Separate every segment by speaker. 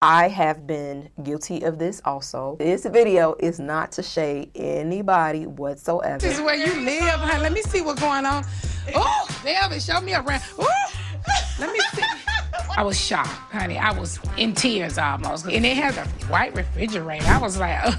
Speaker 1: I have been guilty of this also. This video is not to shade anybody whatsoever.
Speaker 2: This is where you live, honey. Let me see what's going on. Oh, Delvin, show me around. Oh, let me see. I was shocked, honey. I was in tears almost. And they had the white refrigerator. I was like,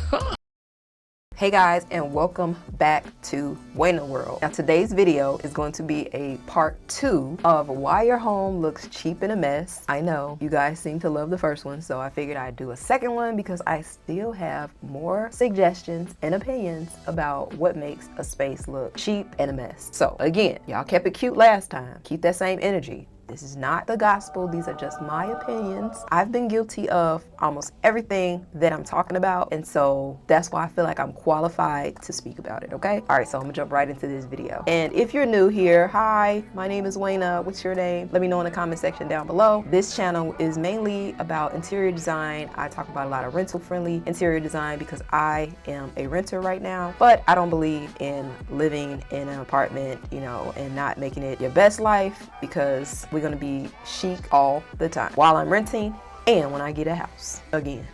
Speaker 1: Hey guys, and welcome back to Waynaworld. Now today's video is going to be a part 2 of why your home looks cheap and a mess. I know you guys seem to love the first one, so I figured I'd do a second one because I still have more suggestions and opinions about what makes a space look cheap and a mess. So again, y'all kept it cute last time. Keep that same energy. This is not the gospel. These are just my opinions. I've been guilty of almost everything that I'm talking about. And so that's why I feel like I'm qualified to speak about it, okay? All right, so I'm gonna jump right into this video. And if you're new here, hi, my name is Wayna. What's your name? Let me know in the comment section down below. This channel is mainly about interior design. I talk about a lot of rental-friendly interior design because I am a renter right now, but I don't believe in living in an apartment, you know, and not making it your best life because we're gonna be chic all the time while I'm renting and when I get a house again.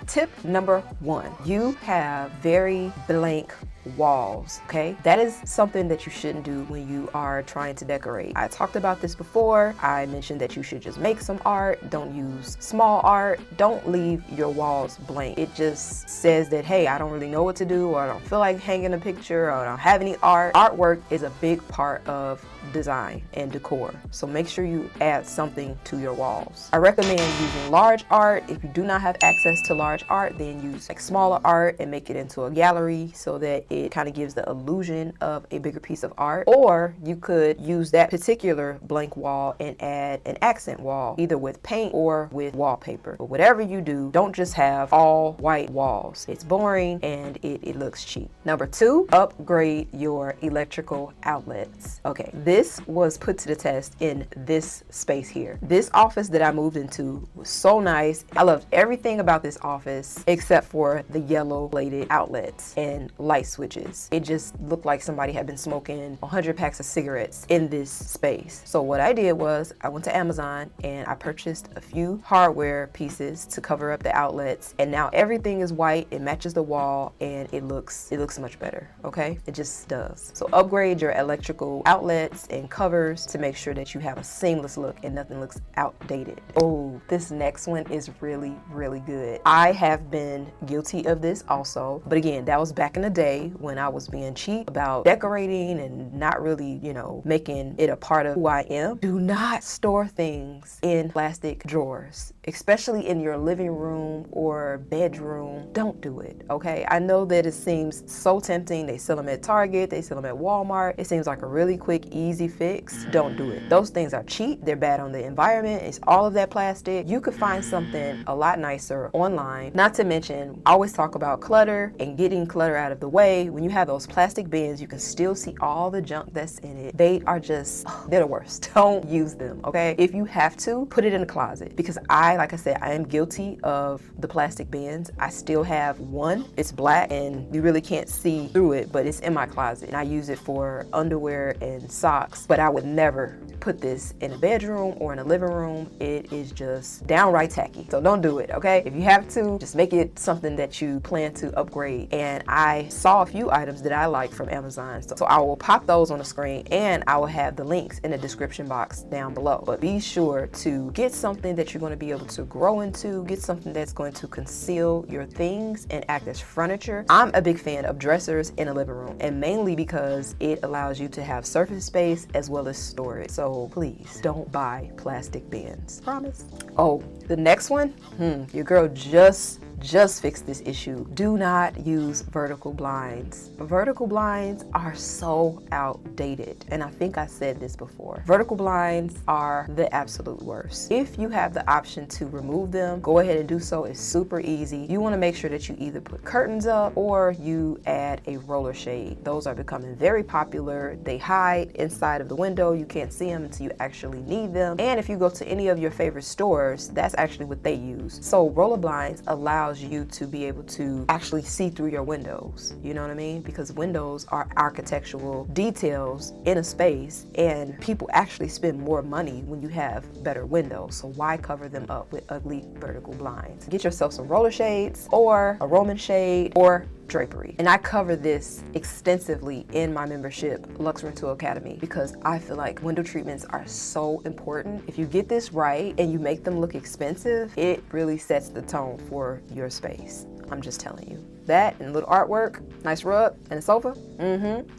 Speaker 1: Tip number 1, you have very blank walls, okay? That is something that you shouldn't do when you are trying to decorate. I talked about this before. I mentioned that you should just make some art. Don't use small art. Don't leave your walls blank. It just says that, hey, I don't really know what to do, or I don't feel like hanging a picture, or I don't have any art. Artwork is a big part of design and decor, so make sure you add something to your walls. I recommend using large art. If you do not have access to large art, then use like smaller art and make it into a gallery so that it kind of gives the illusion of a bigger piece of art. Or you could use that particular blank wall and add an accent wall, either with paint or with wallpaper. But whatever you do, don't just have all white walls. It's boring and it looks cheap. Number 2, upgrade your electrical outlets. Okay, this was put to the test in this space here. This office that I moved into was so nice. I loved everything about this office except for the yellow bladed outlets and light switches. It just looked like somebody had been smoking 100 packs of cigarettes in this space. So what I did was I went to Amazon and I purchased a few hardware pieces to cover up the outlets, and now everything is white. It matches the wall and it looks much better, okay? It just does. So upgrade your electrical outlets and covers to make sure that you have a seamless look and nothing looks outdated. Oh, this next one is really, really good. I have been guilty of this also, but again, that was back in the day when I was being cheap about decorating and not really, you know, making it a part of who I am. Do not store things in plastic drawers, especially in your living room or bedroom. Don't do it, okay? I know that it seems so tempting. They sell them at Target, they sell them at Walmart. It seems like a really quick, easy fix. Don't do it. Those things are cheap. They're bad on the environment. It's all of that plastic. You could find something a lot nicer online. Not to mention, I always talk about clutter and getting clutter out of the way. When you have those plastic bins, you can still see all the junk that's in it. They are just, they're the worst. Don't use them, okay? If you have to, put it in the closet, because like I said, I am guilty of the plastic bins. I still have one. It's black and you really can't see through it, but it's in my closet. And I use it for underwear and socks, but I would never put this in a bedroom or in a living room. It is just downright tacky. So don't do it, okay? If you have to, just make it something that you plan to upgrade. And I saw a few items that I like from Amazon. So I will pop those on the screen and I will have the links in the description box down below. But be sure to get something that you're going to be able to grow into, get something that's going to conceal your things and act as furniture. I'm a big fan of dressers in a living room, and mainly because it allows you to have surface space as well as storage. So please don't buy plastic bins. Promise. Oh, the next one, your girl just fixed this issue. Do not use vertical blinds. Vertical blinds are so outdated, and I think I said this before. Vertical blinds are the absolute worst. If you have the option to remove them, go ahead and do so. It's super easy. You want to make sure that you either put curtains up or you add a roller shade. Those are becoming very popular. They hide inside of the window. You can't see them until you actually need them. And if you go to any of your favorite stores, that's actually what they use. So roller blinds allow allows you to be able to actually see through your windows. You know what I mean? Because windows are architectural details in a space, and people actually spend more money when you have better windows. So why cover them up with ugly vertical blinds? Get yourself some roller shades or a Roman shade or drapery. And I cover this extensively in my membership, Luxe Rental Academy, because I feel like window treatments are so important. If you get this right and you make them look expensive, it really sets the tone for your space. I'm just telling you. That and a little artwork, nice rug, and a sofa,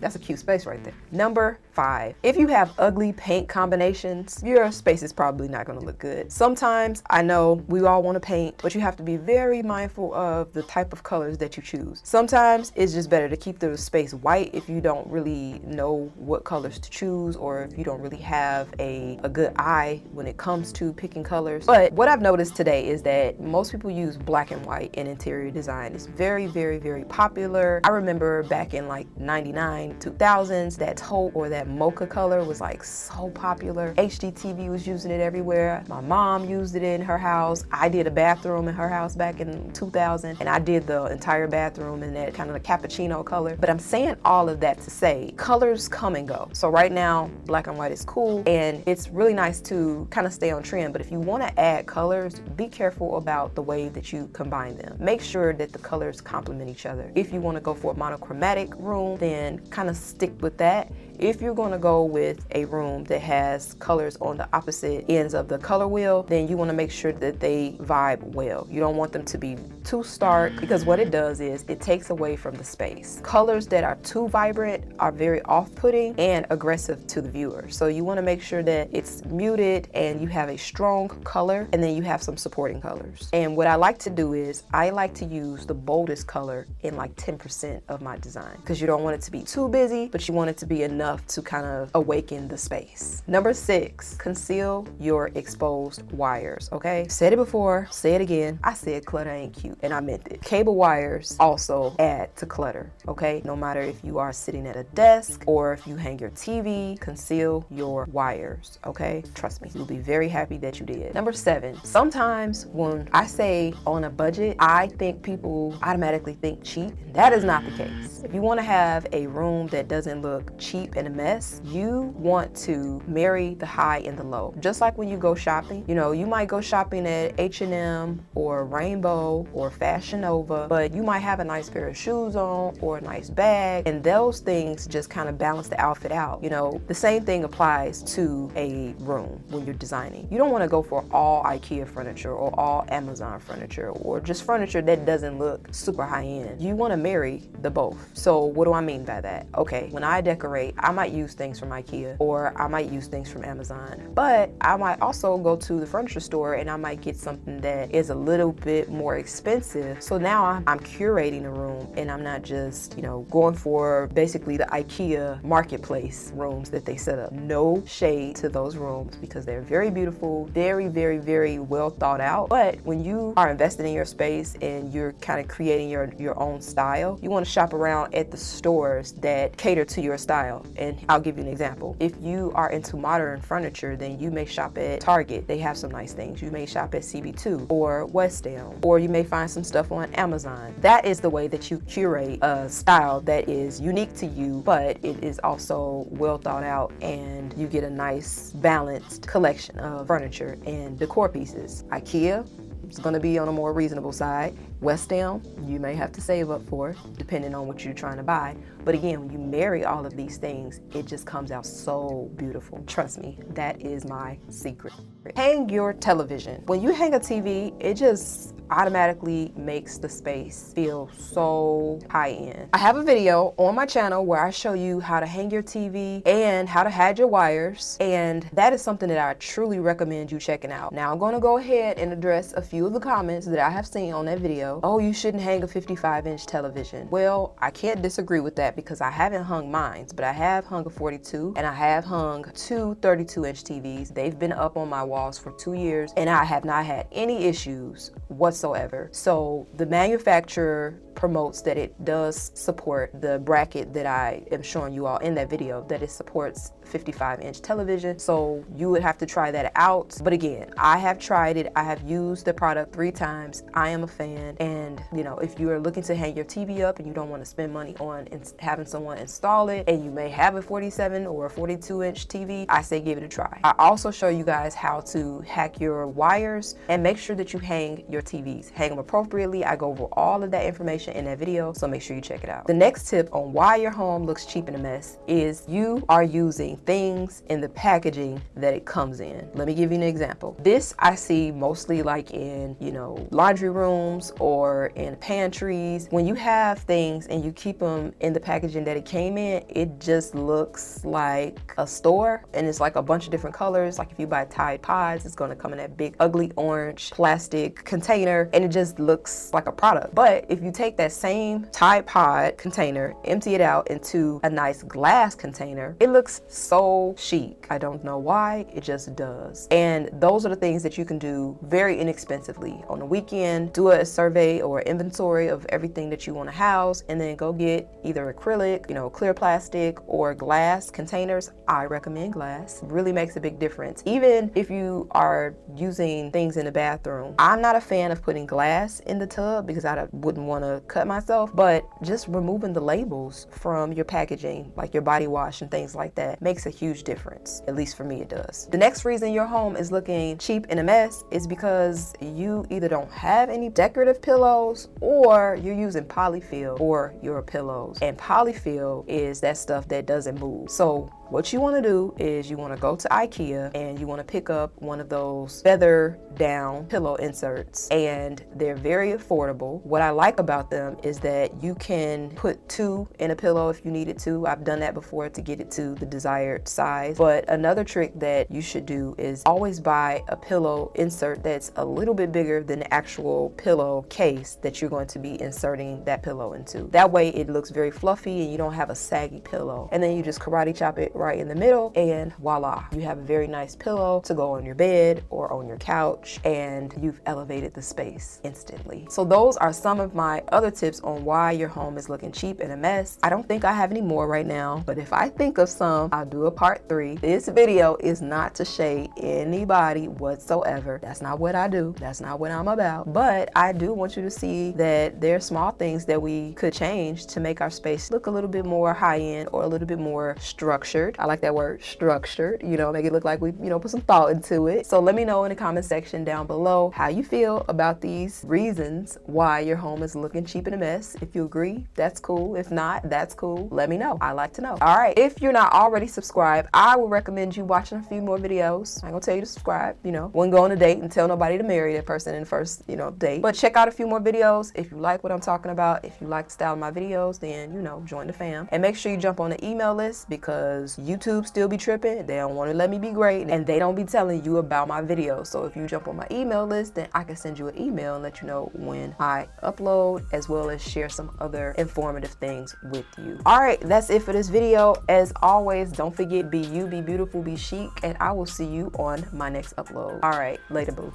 Speaker 1: that's a cute space right there. Number 5, if you have ugly paint combinations, your space is probably not gonna look good. Sometimes, I know we all wanna paint, but you have to be very mindful of the type of colors that you choose. Sometimes it's just better to keep the space white if you don't really know what colors to choose, or if you don't really have a good eye when it comes to picking colors. But what I've noticed today is that most people use black and white in interior design. It's very, very popular. I remember back in like 99, 2000s, that taupe or that mocha color was like so popular. HGTV was using it everywhere. My mom used it in her house. I did a bathroom in her house back in 2000, and I did the entire bathroom in that kind of cappuccino color. But I'm saying all of that to say colors come and go. So right now, black and white is cool, and it's really nice to kind of stay on trend. But if you want to add colors, be careful about the way that you combine them. Make sure that the colors complement each other. If you want to go for a monochromatic room, then kind of stick with that. If you're going to go with a room that has colors on the opposite ends of the color wheel, then you want to make sure that they vibe well. You don't want them to be too stark, because what it does is it takes away from the space. Colors that are too vibrant are very off-putting and aggressive to the viewer. So you want to make sure that it's muted and you have a strong color, and then you have some supporting colors. And what I like to do is I like to use the boldest color in like 10% of my design, because you don't want it to be too busy, but you want it to be enough to kind of awaken the space. Number 6, conceal your exposed wires, okay? Said it before, say it again. I said clutter ain't cute, and I meant it. Cable wires also add to clutter, okay? No matter if you are sitting at a desk or if you hang your TV, conceal your wires, okay? Trust me, you'll be very happy that you did. Number 7, sometimes when I say on a budget, I think people automatically think cheap. That is not the case. If you want to have a room that doesn't look cheap and a mess, you want to marry the high and the low. Just like when you go shopping, you know, you might go shopping at H&M or Rainbow or Fashion Nova, but you might have a nice pair of shoes on or a nice bag, and those things just kind of balance the outfit out. You know, the same thing applies to a room when you're designing. You don't want to go for all IKEA furniture or all Amazon furniture or just furniture that doesn't look super high end. You want to marry the both. So what do I mean by that? Okay, when I decorate, I might use things from IKEA or I might use things from Amazon, but I might also go to the furniture store and I might get something that is a little bit more expensive. So now I'm curating a room, and I'm not just, you know, going for basically the IKEA marketplace rooms that they set up. No shade to those rooms, because they're very beautiful, very well thought out. But when you are investing in your space and you're kind of creating your own style, you want to shop around at the stores that cater to your style. And I'll give you an example. If you are into modern furniture, then you may shop at Target. They have some nice things. You may shop at CB2 or West Elm, or you may find some stuff on Amazon. That is the way that you curate a style that is unique to you, but it is also well thought out, and you get a nice balanced collection of furniture and decor pieces. IKEA, it's going to be on a more reasonable side. West Elm, you may have to save up for, depending on what you're trying to buy. But again, when you marry all of these things, it just comes out so beautiful. Trust me, that is my secret. Hang your television. When you hang a TV, it just automatically makes the space feel so high-end. I have a video on my channel where I show you how to hang your TV and how to hide your wires, and that is something that I truly recommend you checking out. Now I'm going to go ahead and address a few of the comments that I have seen on that video. Oh, you shouldn't hang a 55-inch television. Well, I can't disagree with that, because I haven't hung mine, but I have hung a 42 and I have hung two 32-inch TVs. They've been up on my walls for 2 years, and I have not had any issues whatsoever. So the manufacturer promotes that it does support the bracket that I am showing you all in that video, that it supports 55-inch television. So you would have to try that out. But again, I have tried it. I have used the product 3 times. I am a fan. And you know, if you are looking to hang your TV up and you don't want to spend money on having someone install it, and you may have a 47 or a 42-inch TV, I say give it a try. I also show you guys how to hack your wires and make sure that you hang your TVs. Hang them appropriately. I go over all of that information in that video, so make sure you check it out. The next tip on why your home looks cheap in a mess is you are using things in the packaging that it comes in. Let me give you an example. This I see mostly like in, you know, laundry rooms or in pantries. When you have things and you keep them in the packaging that it came in, it just looks like a store, and it's like a bunch of different colors. Like if you buy Tide Pods, it's going to come in that big ugly orange plastic container, and it just looks like a product. But if you take that same Tide Pod container, empty it out into a nice glass container, it looks so chic. I don't know why, it just does. And those are the things that you can do very inexpensively. On the weekend, do a survey or inventory of everything that you want to house, and then go get either acrylic, you know, clear plastic, or glass containers. I recommend glass. It really makes a big difference. Even if you are using things in the bathroom, I'm not a fan of putting glass in the tub because I wouldn't want to cut myself, but just removing the labels from your packaging, like your body wash and things like that, makes a huge difference. At least for me, it does. The next reason your home is looking cheap in a mess is because you either don't have any decorative pillows, or you're using polyfill for your pillows. And polyfill is that stuff that doesn't move. So what you want to do is you want to go to IKEA and you want to pick up one of those feather down pillow inserts, and they're very affordable. What I like about them is that you can put 2 in a pillow if you needed to. I've done that before to get it to the desired size. But another trick that you should do is always buy a pillow insert that's a little bit bigger than the actual pillow case that you're going to be inserting that pillow into. That way it looks very fluffy and you don't have a saggy pillow. And then you just karate chop it right in the middle, and voila, you have a very nice pillow to go on your bed or on your couch, and you've elevated the space instantly. So those are some of my other tips on why your home is looking cheap and a mess. I don't think I have any more right now, but if I think of some, I'll do a part 3. This video is not to shade anybody whatsoever. That's not what I do. That's not what I'm about. But I do want you to see that there are small things that we could change to make our space look a little bit more high-end or a little bit more structured. I like that word, structured, you know, make it look like we, you know, put some thought into it. So let me know in the comment section down below how you feel about these reasons why your home is looking cheap and a mess. If you agree, that's cool. If not, that's cool. Let me know. I like to know. All right. If you're not already subscribed, I would recommend you watching a few more videos. I ain't gonna tell you to subscribe, you know, wouldn't go on a date and tell nobody to marry that person in the first, you know, date. But check out a few more videos. If you like what I'm talking about, if you like the style of my videos, then, you know, join the fam. And make sure you jump on the email list, because YouTube still be tripping. They don't want to let me be great, and they don't be telling you about my videos. So if you jump on my email list, then I can send you an email and let you know when I upload, as well as share some other informative things with you. All right, that's it for this video. As always, don't forget, be you, be beautiful, be chic, and I will see you on my next upload. All right, later, boo.